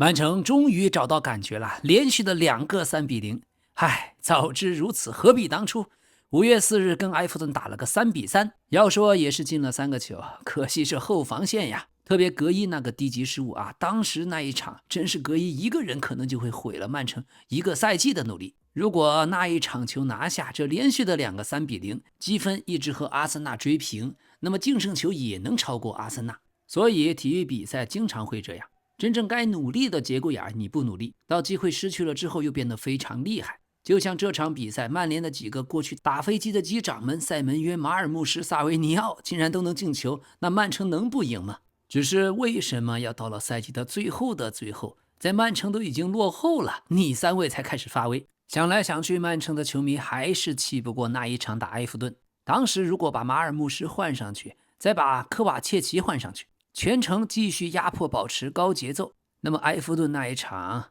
曼城终于找到感觉了，连续的2个3-0。唉，早知如此，何必当初？5月4日跟埃弗顿打了个3-3，要说也是进了3个球，可惜是后防线呀，特别格伊那个低级失误啊，当时那一场真是格伊一个人可能就会毁了曼城1个赛季的努力。如果那一场球拿下，这连续的2个3-0，积分一直和阿森纳追平，那么净胜球也能超过阿森纳。所以体育比赛经常会这样。真正该努力的节骨眼你不努力，到机会失去了之后又变得非常厉害。就像这场比赛，曼联的几个过去打飞机的机长们，塞门约、马尔穆什、萨维尼奥竟然都能进球，那曼城能不赢吗？只是为什么要到了赛季的最后的最后，在曼城都已经落后了，你3位才开始发威？想来想去，曼城的球迷还是气不过那一场打埃弗顿。当时如果把马尔穆什换上去，再把科瓦切奇换上去，全程继续压迫，保持高节奏，那么埃弗顿那一场，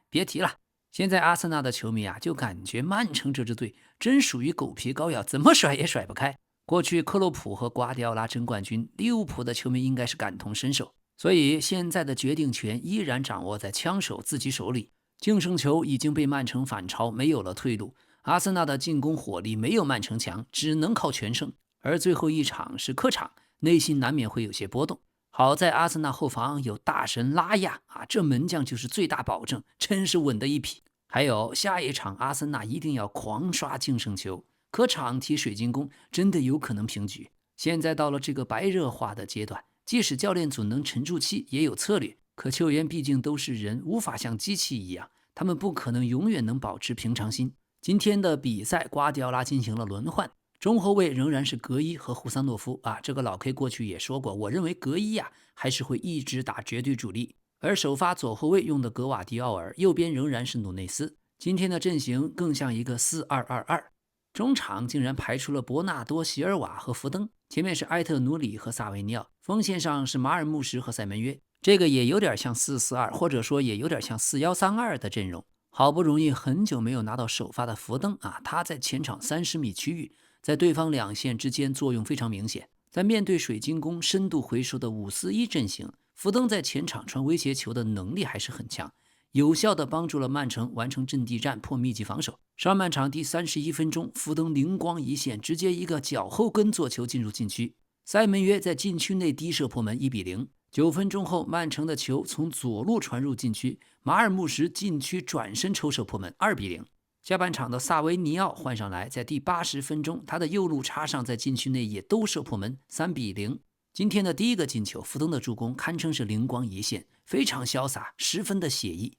别提了。现在阿森纳的球迷就感觉曼城这支队真属于狗皮膏药，怎么甩也甩不开。过去克洛普和瓜迪奥拉争冠军，利物浦的球迷应该是感同身受。所以现在的决定权依然掌握在枪手自己手里，净胜球已经被曼城反超，没有了退路。阿森纳的进攻火力没有曼城强，只能靠全胜。而最后一场是客场，内心难免会有些波动。好在阿森纳后防有大神拉亚这门将就是最大保证，真是稳的一匹。还有下一场阿森纳一定要狂刷净胜球，客场踢水晶宫真的有可能平局。现在到了这个白热化的阶段，即使教练组能沉住气，也有策略，可球员毕竟都是人，无法像机器一样，他们不可能永远能保持平常心。今天的比赛，瓜迪奥拉进行了轮换，中后卫仍然是格伊和胡桑诺夫这个老 K 过去也说过，我认为格伊还是会一直打绝对主力。而首发左后卫用的格瓦迪奥尔，右边仍然是努内斯。今天的阵型更像一个4-2-2-2，中场竟然排出了伯纳多、席尔瓦和福登，前面是埃特努里和萨维尼奥，锋线上是马尔穆什和塞门约。这个也有点像4-4-2，或者说也有点像4-1-3-2的阵容。好不容易很久没有拿到首发的福登他在前场30米区域，在对方两线之间作用非常明显。在面对水晶宫深度回收的5-4-1阵型，福登在前场传威胁球的能力还是很强，有效地帮助了曼城完成阵地战破密集防守。上半场第31分钟，福登灵光一现，直接一个脚后跟做球进入禁区，塞门约在禁区内低射破门1-0。9分钟后，曼城的球从左路传入禁区，马尔穆什禁区转身抽射破门2-0。下半场的萨维尼奥换上来，在第80分钟，他的右路插上在禁区内也都射破门3-0。今天的第一个进球，福登的助攻堪称是灵光一现，非常潇洒，十分的写意。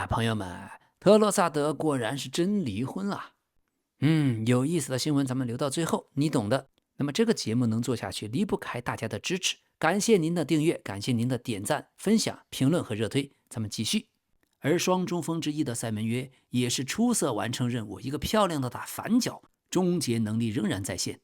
朋友们，特洛萨德果然是真离婚了。有意思的新闻咱们留到最后，你懂的。那么这个节目能做下去，离不开大家的支持，感谢您的订阅，感谢您的点赞、分享、评论和热推，咱们继续。而双中锋之一的塞门约也是出色完成任务，一个漂亮的打反脚，终结能力仍然在线。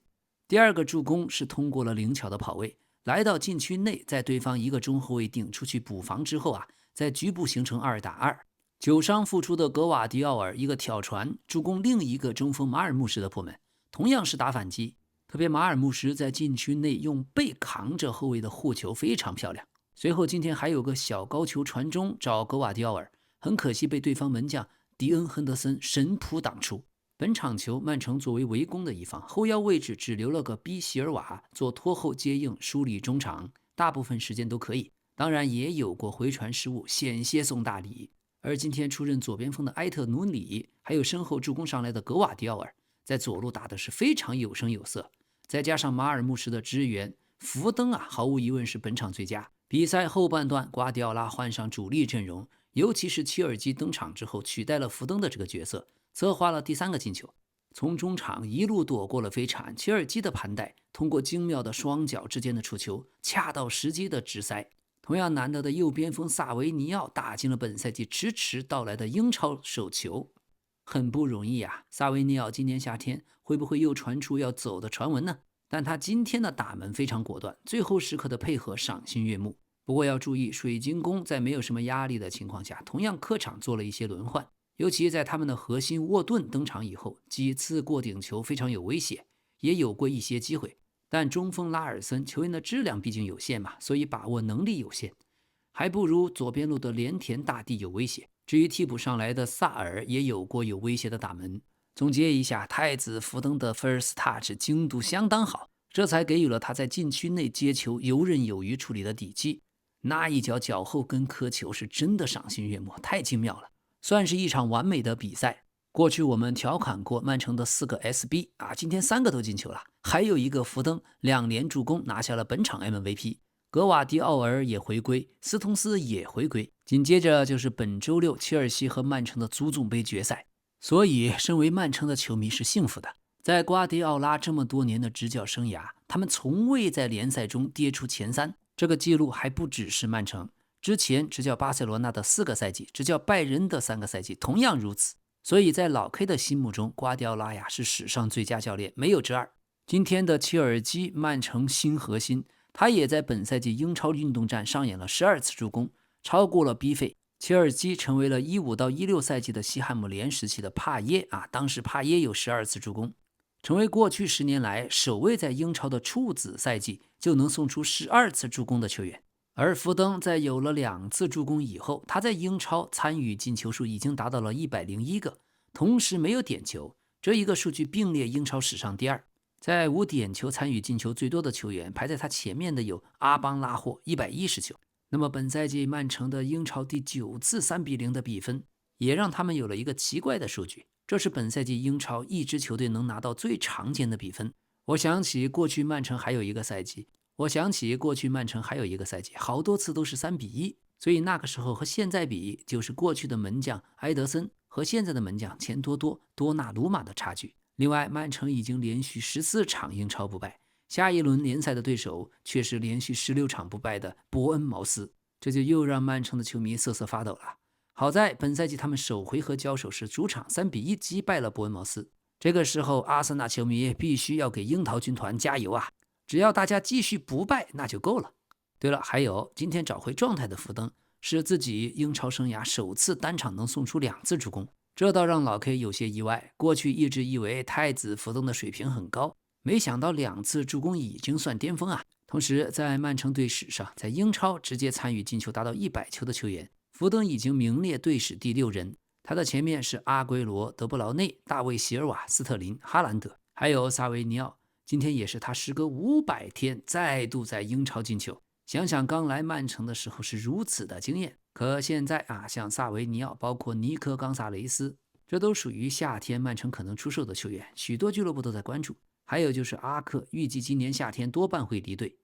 第二个助攻是通过了灵巧的跑位，来到禁区内，在对方一个中后卫顶出去补防之后在局部形成2打2。久伤复出的格瓦迪奥尔一个挑传，助攻另一个中锋马尔穆什的破门，同样是打反击。特别马尔穆什在禁区内用背扛着后卫的护球，非常漂亮。随后今天还有个小高球传中找格瓦迪奥尔，很可惜被对方门将迪恩·亨德森神扑挡出。本场球曼城作为围攻的一方，后腰位置只留了个逼席尔瓦做拖后接应梳理中场，大部分时间都可以，当然也有过回传失误，险些送大礼。而今天出任左边锋的埃特努里，还有身后助攻上来的格瓦迪奥尔，在左路打的是非常有声有色，再加上马尔穆什的支援，福登毫无疑问是本场最佳。比赛后半段，瓜迪奥拉换上主力阵容，尤其是切尔基登场之后，取代了福登的这个角色，策划了第3个进球。从中场一路躲过了飞铲，切尔基的盘带，通过精妙的双脚之间的触球，恰到时机的直塞。同样难得的右边锋萨维尼奥打进了本赛季迟迟到来的英超首球，很不容易萨维尼奥今年夏天会不会又传出要走的传闻呢？但他今天的打门非常果断，最后时刻的配合赏心悦目。不过要注意，水晶宫在没有什么压力的情况下，同样客场做了一些轮换，尤其在他们的核心沃顿登场以后，几次过顶球非常有威胁，也有过一些机会。但中锋拉尔森球员的质量毕竟有限嘛，所以把握能力有限，还不如左边路的连田大地有威胁。至于替补上来的萨尔，也有过有威胁的打门。总结一下，太子福登的 first touch 精度相当好，这才给予了他在禁区内接球游刃有余处理的底气。那一脚脚后跟磕球是真的赏心悦目，太精妙了，算是一场完美的比赛。过去我们调侃过曼城的4个 SB 啊，今天3个都进球了，还有一个福登2连助攻拿下了本场 MVP。格瓦迪奥尔也回归，斯通斯也回归，紧接着就是本周六切尔西和曼城的足总杯决赛。所以身为曼城的球迷是幸福的，在瓜迪奥拉这么多年的执教生涯，他们从未在联赛中跌出前3，这个记录还不只是曼城，之前执教巴塞罗那的4个赛季，执教拜仁的3个赛季同样如此。所以在老 K 的心目中，瓜迪奥拉呀是史上最佳教练，没有之二。今天的切尔西曼城新核心，他也在本赛季英超运动战上演了12次助攻，超过了 B 费。切尔西成为了15到16赛季的西汉姆联时期的帕耶啊，当时帕耶有12次助攻，成为过去10年来首位在英超的处子赛季就能送出12次助攻的球员。而福登在有了2次助攻以后，他在英超参与进球数已经达到了101个，同时没有点球，这一个数据并列英超史上第2。在无点球参与进球最多的球员，排在他前面的有阿邦拉霍110球。那么本赛季曼城的英超第9次3-0的比分，也让他们有了一个奇怪的数据，这是本赛季英超一支球队能拿到最常见的比分。我想起过去曼城还有一个赛季，好多次都是3-1，所以那个时候和现在比，就是过去的门将埃德森和现在的门将钱多纳鲁马的差距。另外，曼城已经连续14场英超不败，下一轮联赛的对手却是连续16场不败的伯恩茅斯，这就又让曼城的球迷瑟瑟发抖了。好在本赛季他们首回合交手时主场3-1击败了伯恩茅斯，这个时候阿森纳球迷必须要给樱桃军团加油啊！只要大家继续不败那就够了。对了，还有今天找回状态的福登是自己英超生涯首次单场能送出2次助攻，这倒让老 K 有些意外。过去一直以为太子福登的水平很高，没想到2次助攻已经算巅峰啊！同时在曼城队史上，在英超直接参与进球达到100球的球员，福登已经名列队史第6人，他的前面是阿圭罗、德布劳内、大卫席尔瓦、斯特林、哈兰德，还有萨维尼奥。今天也是他时隔500天再度在英超进球。想想刚来曼城的时候是如此的惊艳，可现在啊，像萨维尼奥，包括尼科冈萨雷斯，这都属于夏天曼城可能出售的球员，许多俱乐部都在关注。还有就是阿克，预计今年夏天多半会离队。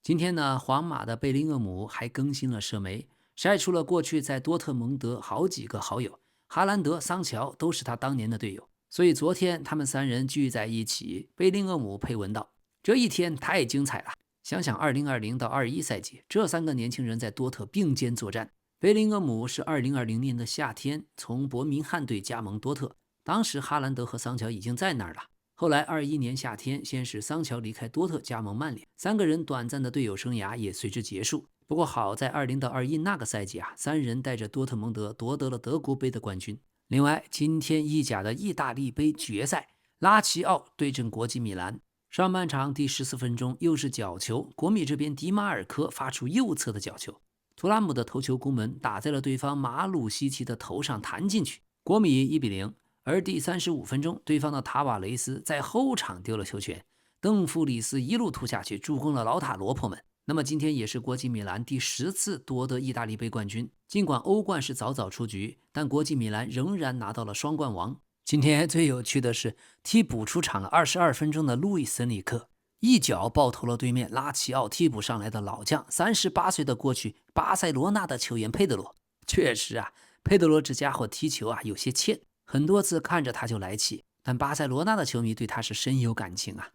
今天呢，皇马的贝林厄姆还更新了社媒，晒出了过去在多特蒙德好几个好友，哈兰德、桑乔都是他当年的队友。所以昨天他们3人聚在一起，贝林厄姆配文道：这一天太精彩了，想想2020到21赛季，这3个年轻人在多特并肩作战。贝林厄姆是2020年的夏天从伯明翰队加盟多特，当时哈兰德和桑乔已经在那儿了。后来21年夏天，先是桑乔离开多特加盟曼联，3个人短暂的队友生涯也随之结束。不过好在20到21那个赛季啊，3人带着多特蒙德夺得了德国杯的冠军。另外，今天意甲的意大利杯决赛，拉齐奥对阵国际米兰。上半场第14分钟，又是角球，国米这边迪马尔科发出右侧的角球，图拉姆的头球攻门打在了对方马鲁西奇的头上弹进去，国米1-0。而第35分钟，对方的塔瓦雷斯在后场丢了球权，邓弗里斯一路突下去，助攻了老塔罗破门。那么今天也是国际米兰第10次夺得意大利杯冠军，尽管欧冠是早早出局，但国际米兰仍然拿到了双冠王。今天最有趣的是替补出场了22分钟的路易斯尼克，一脚爆头了对面拉齐奥替补上来的老将38岁的过去巴塞罗那的球员佩德罗。确实啊，佩德罗这家伙踢球啊有些欠，很多次看着他就来气，但巴塞罗那的球迷对他是深有感情啊。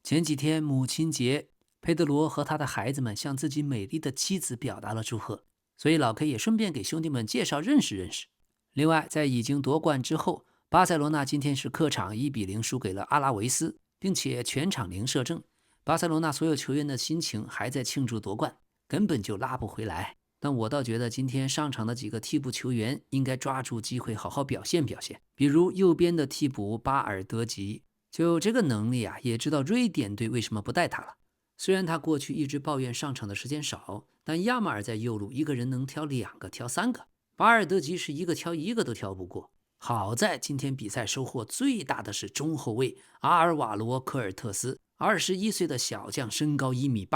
前几天母亲节，佩德罗和他的孩子们向自己美丽的妻子表达了祝贺，所以老 K 也顺便给兄弟们介绍认识认识。另外，在已经夺冠之后，巴塞罗那今天是客场1-0输给了阿拉维斯，并且全场零射正。巴塞罗那所有球员的心情还在庆祝夺冠，根本就拉不回来。但我倒觉得今天上场的几个替补球员应该抓住机会好好表现表现，比如右边的替补巴尔德吉，就这个能力啊，也知道瑞典队为什么不带他了。虽然他过去一直抱怨上场的时间少，但亚马尔在右路一个人能挑2个、挑3个，巴尔德吉是一个挑一个都挑不过。好在今天比赛收获最大的是中后卫阿尔瓦罗·科尔特斯，21岁的小将，身高1.89米。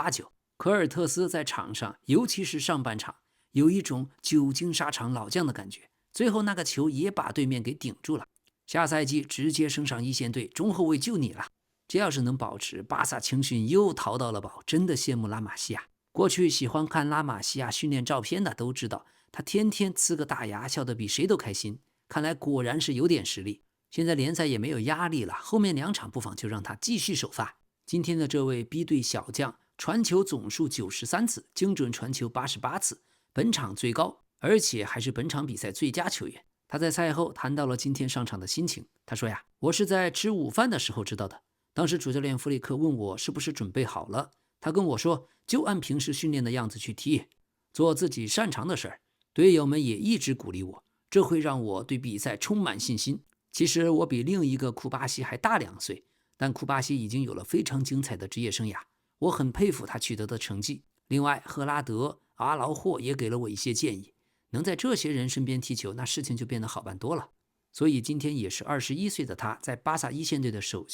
科尔特斯在场上，尤其是上半场，有一种久经沙场老将的感觉。最后那个球也把对面给顶住了。下赛季直接升上一线队，中后卫就你了。这要是能保持，巴萨青训又淘到了宝，真的羡慕拉玛西亚。过去喜欢看拉玛西亚训练照片的都知道，他天天呲个大牙，笑得比谁都开心。看来果然是有点实力。现在联赛也没有压力了，后面2场不妨就让他继续首发。今天的这位 B 队小将，传球总数93次，精准传球88次，本场最高，而且还是本场比赛最佳球员。他在赛后谈到了今天上场的心情，他说呀，我是在吃午饭的时候知道的。当时主教练弗里克问我是不是准备好了，他跟我说就按平时训练的样子去踢，做自己擅长的事儿。队友们也一直鼓励我，这会让我对比赛充满信心。其实我比另一个库巴西还大2岁，但库巴西已经有了非常精彩的职业生涯，我很佩服他取得的成绩。另外，赫拉德、阿劳霍也给了我一些建议，能在这些人身边踢球，那事情就变得好办多了。所以今天也是21岁的他在巴萨一线队的首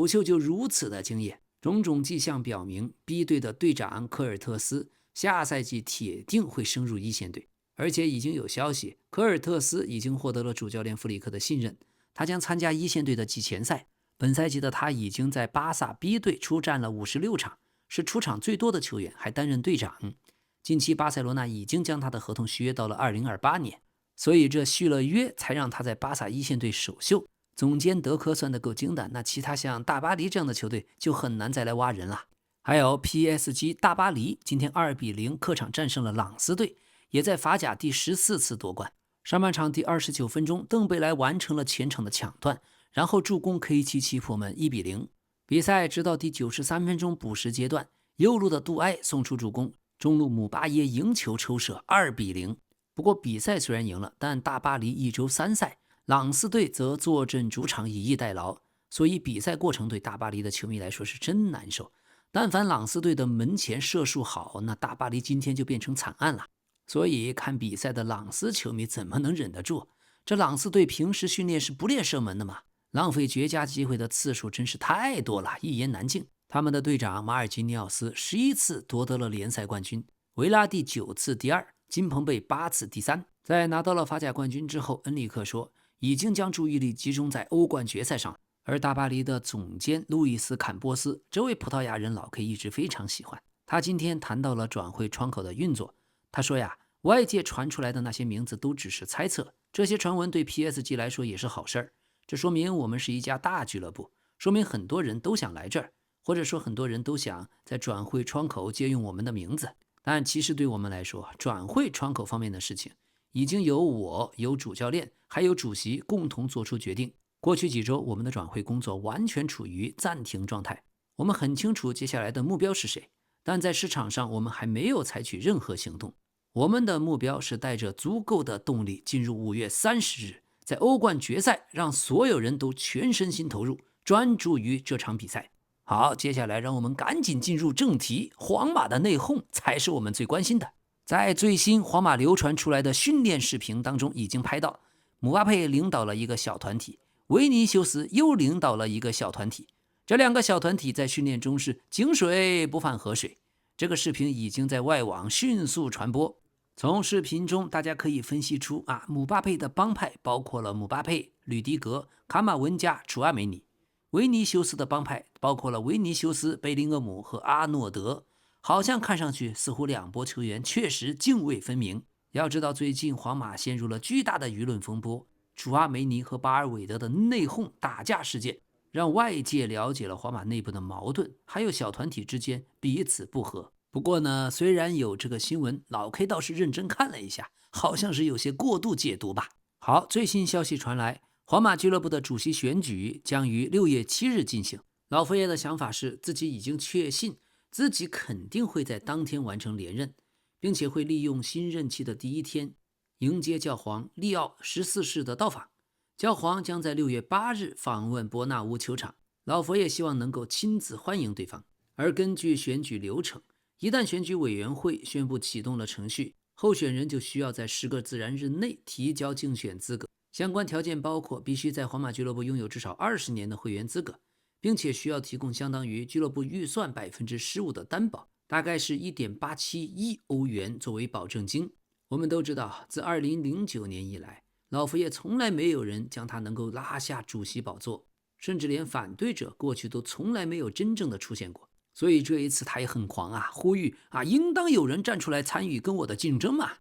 秀就如此的惊艳。种种迹象表明 B 队的队长科尔特斯下赛季铁定会升入一线队，而且已经有消息，科尔特斯已经获得了主教练弗里克的信任，他将参加一线队的季前赛。本赛季的他已经在巴萨 B 队出战了56场，是出场最多的球员，还担任队长。近期巴塞罗那已经将他的合同续约到了2028年，所以这续了约才让他在巴萨一线队首秀。总监德科算得够精的，那其他像大巴黎这样的球队就很难再来挖人了。还有 PSG 大巴黎今天2-0客场战胜了朗斯队，也在法甲第14次夺冠。上半场第29分钟，邓贝莱完成了前场的抢断，然后助攻 K77破门1-0。比赛直到第93分钟补时阶段，右路的杜埃送出助攻，中路姆巴耶赢球抽射2-0。不过比赛虽然赢了，但大巴黎一周3赛，朗斯队则坐镇主场以逸待劳，所以比赛过程对大巴黎的球迷来说是真难受。但凡朗斯队的门前射术好，那大巴黎今天就变成惨案了。所以看比赛的朗斯球迷怎么能忍得住？这朗斯队平时训练是不练射门的吗？浪费绝佳机会的次数真是太多了，一言难尽。他们的队长马尔基尼奥斯11次夺得了联赛冠军，维拉蒂9次第2，金彭贝8次第3。在拿到了法甲冠军之后，恩里克说已经将注意力集中在欧冠决赛上。而大巴黎的总监路易斯·坎波斯，这位葡萄牙人老 K 一直非常喜欢。他今天谈到了转会窗口的运作，他说呀，外界传出来的那些名字都只是猜测，这些传闻对 PSG 来说也是好事儿。这说明我们是一家大俱乐部，说明很多人都想来这儿，或者说很多人都想在转会窗口借用我们的名字。但其实对我们来说，转会窗口方面的事情已经由我、有主教练还有主席共同做出决定。过去几周我们的转会工作完全处于暂停状态，我们很清楚接下来的目标是谁，但在市场上我们还没有采取任何行动。我们的目标是带着足够的动力进入5月30日，在欧冠决赛让所有人都全身心投入，专注于这场比赛。好，接下来让我们赶紧进入正题，皇马的内讧才是我们最关心的。在最新皇马流传出来的训练视频当中已经拍到，姆巴佩领导了一个小团体，维尼修斯又领导了一个小团体，这2个小团体在训练中是井水不犯河水。这个视频已经在外网迅速传播。从视频中大家可以分析出姆巴佩的帮派包括了姆巴佩、吕迪格、卡马文加、楚阿梅尼。维尼修斯的帮派包括了维尼修斯、贝林厄姆和阿诺德。好像看上去似乎2波球员确实泾渭分明。要知道最近皇马陷入了巨大的舆论风波，楚阿梅尼和巴尔韦德的内讧打架事件让外界了解了皇马内部的矛盾，还有小团体之间彼此不和。不过呢，虽然有这个新闻，老 K 倒是认真看了一下，好像是有些过度解读吧。好，最新消息传来，皇马俱乐部的主席选举将于6月7日进行。老佛爷的想法是自己已经确信自己肯定会在当天完成连任，并且会利用新任期的第一天迎接教皇利奥14世的到访。教皇将在6月8日访问伯纳乌球场，老佛爷希望能够亲自欢迎对方。而根据选举流程，一旦选举委员会宣布启动了程序，候选人就需要在10个自然日内提交竞选资格。相关条件包括必须在皇马俱乐部拥有至少20年的会员资格，并且需要提供相当于俱乐部预算15%的担保，大概是1.87亿欧元作为保证金。我们都知道，自2009年以来，老佛爷从来没有人将他能够拉下主席宝座，甚至连反对者过去都从来没有真正的出现过。所以这一次他也很狂啊，呼吁应当有人站出来参与跟我的竞争嘛。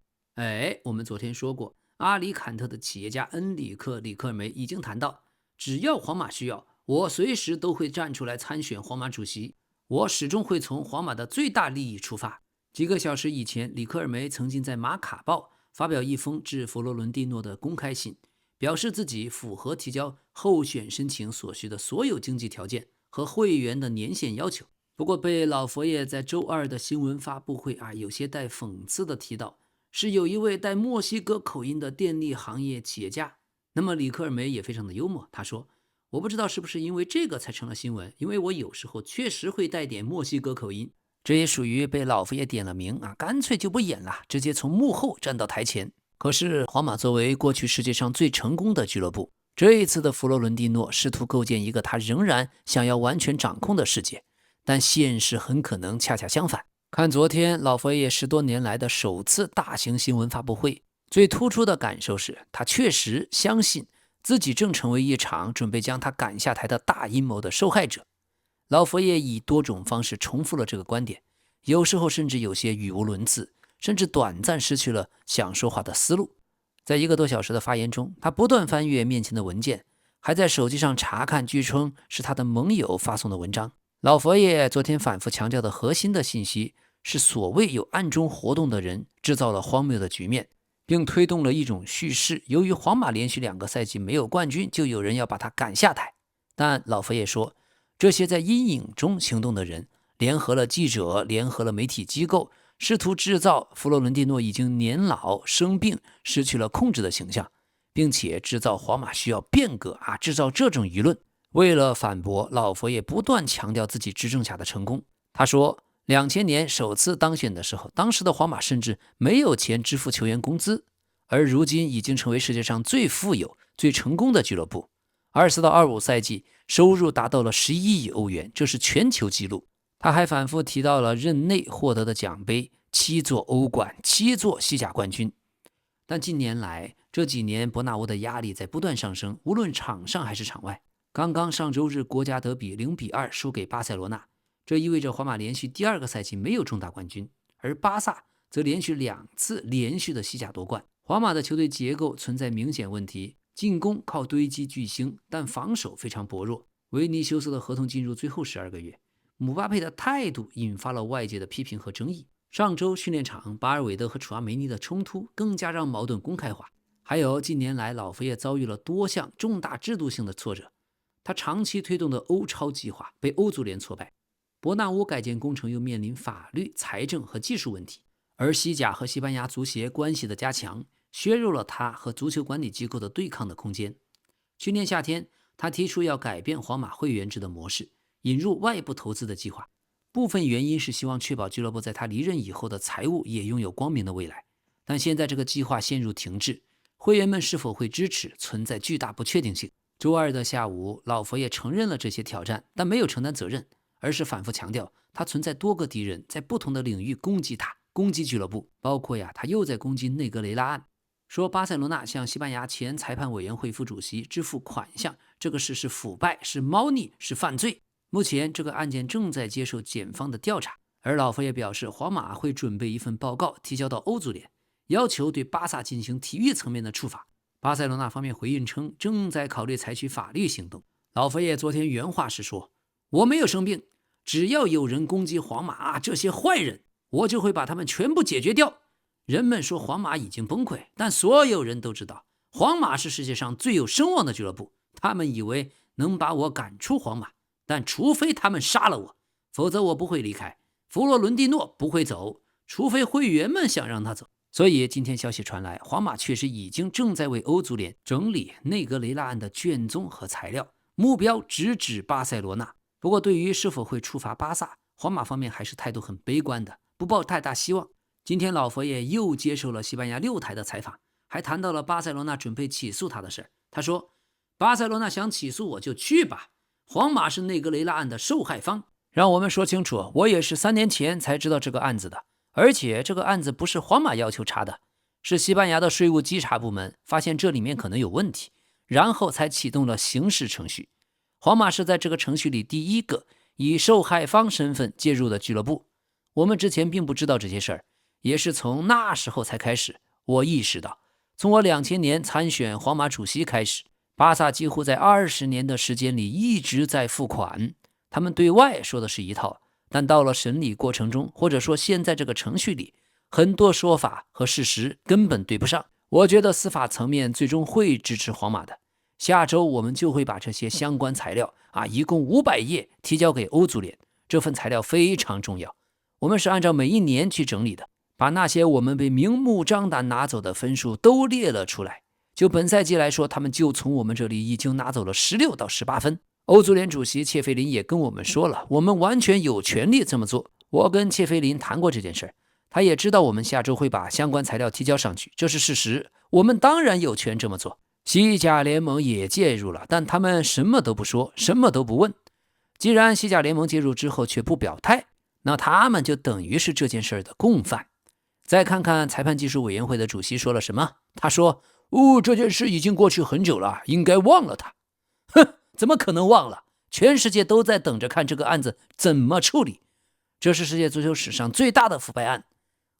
我们昨天说过，阿里坎特的企业家恩里克·里克尔梅已经谈到，只要皇马需要，我随时都会站出来参选皇马主席，我始终会从皇马的最大利益出发。几个小时以前，里克尔梅曾经在马卡报发表一封致佛罗伦蒂诺的公开信，表示自己符合提交候选申请所需的所有经济条件和会员的年限要求。不过被老佛爷在周二的新闻发布会有些带讽刺的提到，是有一位带墨西哥口音的电力行业企业家。那么里克尔梅也非常的幽默，他说，我不知道是不是因为这个才成了新闻，因为我有时候确实会带点墨西哥口音。这也属于被老佛爷点了名干脆就不演了，直接从幕后站到台前。可是皇马作为过去世界上最成功的俱乐部，这一次的佛罗伦蒂诺试图构建一个他仍然想要完全掌控的世界，但现实很可能恰恰相反。看昨天老佛爷10多年来的首次大型新闻发布会，最突出的感受是他确实相信自己正成为一场准备将他赶下台的大阴谋的受害者。老佛爷以多种方式重复了这个观点，有时候甚至有些语无伦次，甚至短暂失去了想说话的思路。在1个多小时的发言中，他不断翻阅面前的文件，还在手机上查看据称是他的盟友发送的文章。老佛爷昨天反复强调的核心的信息是，所谓有暗中活动的人制造了荒谬的局面，并推动了一种叙事，由于皇马连续2个赛季没有冠军，就有人要把他赶下台。但老佛爷说，这些在阴影中行动的人联合了记者，联合了媒体机构，试图制造佛罗伦蒂诺已经年老、生病、失去了控制的形象，并且制造皇马需要变革制造这种舆论。为了反驳，老佛爷不断强调自己执政下的成功。他说，2000年首次当选的时候，当时的皇马甚至没有钱支付球员工资，而如今已经成为世界上最富有、最成功的俱乐部。24到25赛季收入达到了11亿欧元，这是全球纪录。他还反复提到了任内获得的奖杯，7座欧冠，7座西甲冠军。但近年来这几年伯纳乌的压力在不断上升，无论场上还是场外。刚刚上周日国家德比0-2输给巴塞罗那，这意味着皇马连续第2个赛季没有重大冠军，而巴萨则连续2次连续的西甲夺冠。皇马的球队结构存在明显问题，进攻靠堆积巨星，但防守非常薄弱。维尼修斯的合同进入最后12个月，姆巴佩的态度引发了外界的批评和争议。上周训练场巴尔韦德和楚阿梅尼的冲突更加让矛盾公开化。还有近年来老佛爷遭遇了多项重大制度性的挫折，他长期推动的欧超计划被欧足联挫败，伯纳乌改建工程又面临法律、财政和技术问题，而西甲和西班牙足协关系的加强削弱了他和足球管理机构的对抗的空间。去年夏天，他提出要改变皇马会员制的模式，引入外部投资的计划，部分原因是希望确保俱乐部在他离任以后的财务也拥有光明的未来。但现在这个计划陷入停滞，会员们是否会支持存在巨大不确定性。周二的下午，老佛爷承认了这些挑战，但没有承担责任，而是反复强调他存在多个敌人在不同的领域攻击他，攻击俱乐部，包括他又在攻击内格雷拉案，说巴塞罗那向西班牙前裁判委员会副主席支付款项，这个事是腐败，是猫腻，是犯罪。目前这个案件正在接受检方的调查，而老佛爷表示，皇马会准备一份报告提交到欧足联，要求对巴萨进行体育层面的处罚。巴塞罗那方面回应称，正在考虑采取法律行动。老佛爷昨天原话是说，我没有生病，只要有人攻击皇马这些坏人，我就会把他们全部解决掉。人们说皇马已经崩溃，但所有人都知道，皇马是世界上最有声望的俱乐部。他们以为能把我赶出皇马，但除非他们杀了我，否则我不会离开。佛罗伦蒂诺不会走，除非会员们想让他走。所以今天消息传来，皇马确实已经正在为欧足联整理内格雷拉案的卷宗和材料，目标直指巴塞罗那。不过对于是否会处罚巴萨，皇马方面还是态度很悲观的，不抱太大希望。今天老佛爷又接受了西班牙6台的采访，还谈到了巴塞罗那准备起诉他的事。他说，巴塞罗那想起诉我就去吧，皇马是内格雷拉案的受害方。让我们说清楚，我也是3年前才知道这个案子的，而且这个案子不是皇马要求查的，是西班牙的税务稽查部门发现这里面可能有问题，然后才启动了刑事程序。皇马是在这个程序里第一个以受害方身份介入的俱乐部。我们之前并不知道这些事儿，也是从那时候才开始，我意识到，从我2000年参选皇马主席开始，巴萨几乎在20年的时间里一直在付款。他们对外说的是一套，但到了审理过程中，或者说现在这个程序里，很多说法和事实根本对不上。我觉得司法层面最终会支持皇马的。下周我们就会把这些相关材料一共500页提交给欧足联。这份材料非常重要，我们是按照每一年去整理的，把那些我们被明目张胆拿走的分数都列了出来。就本赛季来说，他们就从我们这里已经拿走了16到18分。欧足联主席切菲林也跟我们说了，我们完全有权利这么做。我跟切菲林谈过这件事，他也知道我们下周会把相关材料提交上去，这是事实，我们当然有权这么做。西甲联盟也介入了，但他们什么都不说，什么都不问。既然西甲联盟介入之后却不表态，那他们就等于是这件事的共犯。再看看裁判技术委员会的主席说了什么，他说，这件事已经过去很久了，应该忘了他。哼，怎么可能忘了？全世界都在等着看这个案子怎么处理。这是世界足球史上最大的腐败案。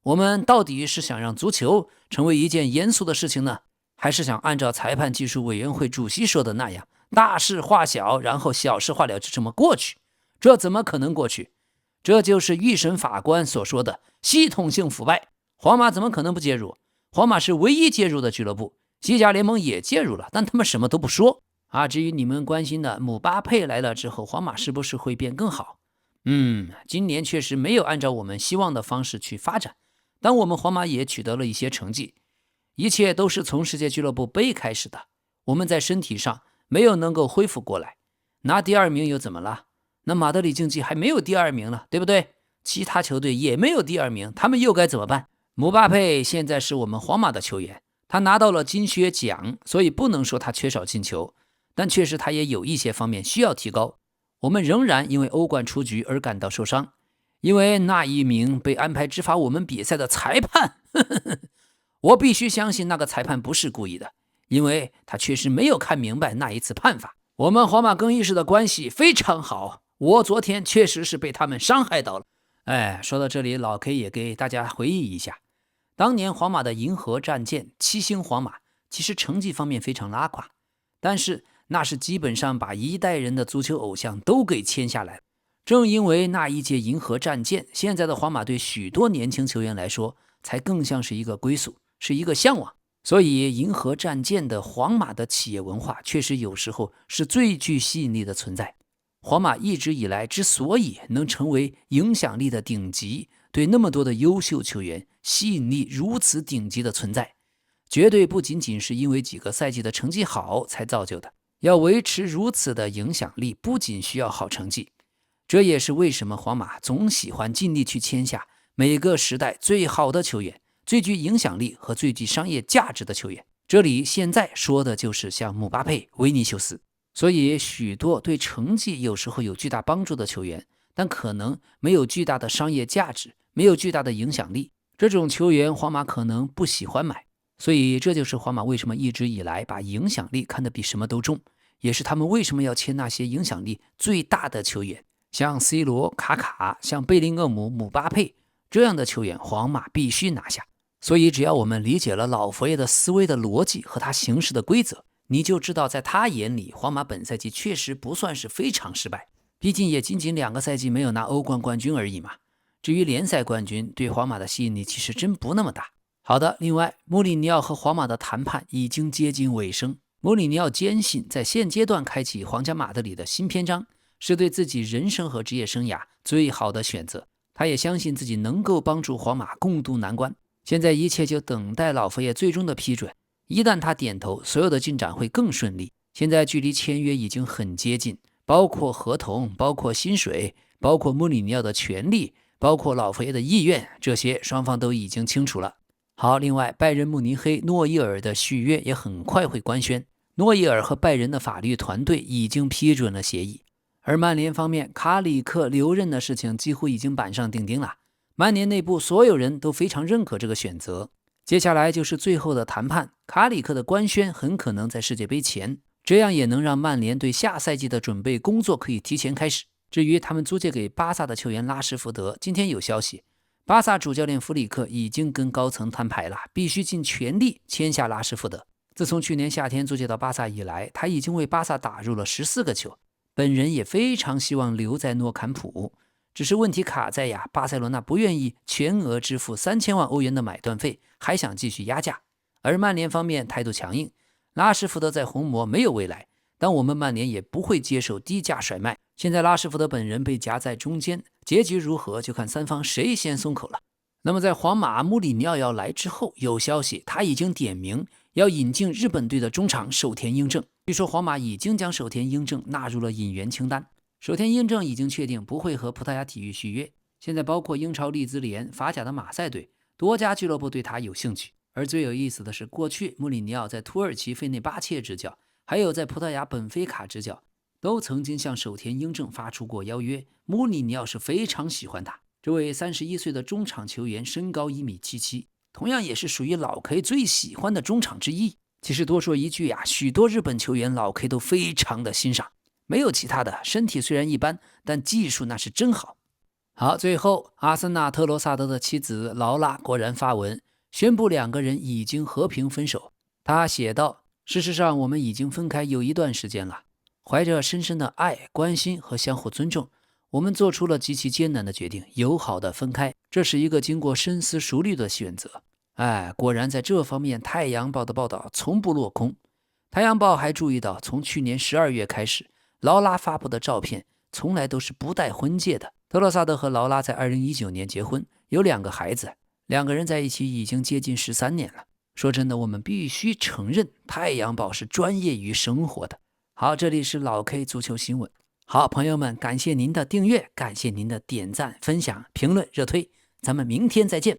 我们到底是想让足球成为一件严肃的事情呢，还是想按照裁判技术委员会主席说的那样，大事化小，然后小事化了，就这么过去？这怎么可能过去？这就是预审法官所说的系统性腐败。皇马怎么可能不介入？皇马是唯一介入的俱乐部，西甲联盟也介入了，但他们什么都不说。至于你们关心的姆巴佩来了之后，皇马是不是会变更好？今年确实没有按照我们希望的方式去发展，但我们皇马也取得了一些成绩。一切都是从世界俱乐部杯开始的，我们在身体上没有能够恢复过来，拿第2名又怎么了？那马德里竞技还没有第2名了，对不对？其他球队也没有第2名，他们又该怎么办？姆巴佩现在是我们皇马的球员，他拿到了金靴奖，所以不能说他缺少进球，但确实他也有一些方面需要提高。我们仍然因为欧冠出局而感到受伤，因为那一名被安排执法我们比赛的裁判我必须相信那个裁判不是故意的，因为他确实没有看明白那一次判罚。我们皇马更衣室的关系非常好，我昨天确实是被他们伤害到了。说到这里，老 K 也给大家回忆一下，当年皇马的银河战舰7星皇马其实成绩方面非常拉垮，但是那是基本上把一代人的足球偶像都给签下来了。正因为那一届银河战舰，现在的皇马对许多年轻球员来说才更像是一个归宿，是一个向往。所以银河战舰的皇马的企业文化确实有时候是最具吸引力的存在。皇马一直以来之所以能成为影响力的顶级，对那么多的优秀球员吸引力如此顶级的存在，绝对不仅仅是因为几个赛季的成绩好才造就的。要维持如此的影响力，不仅需要好成绩，这也是为什么皇马总喜欢尽力去签下每个时代最好的球员，最具影响力和最具商业价值的球员。这里现在说的就是像姆巴佩、维尼修斯。所以许多对成绩有时候有巨大帮助的球员，但可能没有巨大的商业价值，没有巨大的影响力，这种球员皇马可能不喜欢买。所以这就是皇马为什么一直以来把影响力看得比什么都重，也是他们为什么要签那些影响力最大的球员，像 C 罗、卡卡，像贝林厄姆、姆巴佩这样的球员，皇马必须拿下。所以只要我们理解了老佛爷的思维的逻辑和他行事的规则，你就知道在他眼里，皇马本赛季确实不算是非常失败，毕竟也仅仅2个赛季没有拿欧冠冠军而已嘛。至于联赛冠军，对皇马的吸引力其实真不那么大。好的，另外穆里尼奥和皇马的谈判已经接近尾声，穆里尼奥坚信在现阶段开启皇家马德里的新篇章是对自己人生和职业生涯最好的选择，他也相信自己能够帮助皇马共度难关。现在一切就等待老佛爷最终的批准，一旦他点头，所有的进展会更顺利。现在距离签约已经很接近，包括合同，包括薪水，包括穆里尼奥的权利，包括老佛爷的意愿，这些双方都已经清楚了。好，另外拜仁慕尼黑诺伊尔的续约也很快会官宣，诺伊尔和拜仁的法律团队已经批准了协议。而曼联方面，卡里克留任的事情几乎已经板上钉钉了，曼联内部所有人都非常认可这个选择。接下来就是最后的谈判，卡里克的官宣很可能在世界杯前，这样也能让曼联对下赛季的准备工作可以提前开始。至于他们租借给巴萨的球员拉什福德，今天有消息，巴萨主教练弗里克已经跟高层摊牌了，必须尽全力签下拉什福德。自从去年夏天租借到巴萨以来，他已经为巴萨打入了14个球，本人也非常希望留在诺坎普，只是问题卡在巴塞罗那不愿意全额支付3000万欧元的买断费，还想继续压价。而曼联方面态度强硬，拉什福德在红魔没有未来，但我们曼联也不会接受低价甩卖。现在拉什福德本人被夹在中间，结局如何就看三方谁先松口了。那么在皇马穆里尼奥要来之后，有消息他已经点名要引进日本队的中场守田英正，据说皇马已经将守田英正纳入了引援清单。守田英正已经确定不会和葡萄牙体育续约，现在包括英超利兹联、法甲的马赛队，多家俱乐部对他有兴趣。而最有意思的是，过去穆里尼奥在土耳其费内巴切执教，还有在葡萄牙本菲卡执教，都曾经向守田英正发出过邀约，穆里尼奥是非常喜欢他。这位31岁的中场球员身高1.77米，同样也是属于老 K 最喜欢的中场之一。其实多说一句许多日本球员老 K 都非常的欣赏，没有其他的，身体虽然一般，但技术那是真好。好，最后阿森纳特罗萨德的妻子劳拉果然发文宣布两个人已经和平分手。他写道，事实上我们已经分开有一段时间了，怀着深深的爱、关心和相互尊重，我们做出了极其艰难的决定，友好的分开，这是一个经过深思熟虑的选择。果然在这方面太阳报的报道从不落空。太阳报还注意到，从去年12月开始，劳拉发布的照片从来都是不带婚戒的。特罗萨德和劳拉在2019年结婚，有2个孩子，两个人在一起已经接近13年了。说真的，我们必须承认太阳报是专业于生活的。好，这里是老 K 足球新闻。好，朋友们，感谢您的订阅，感谢您的点赞、分享、评论、热推，咱们明天再见。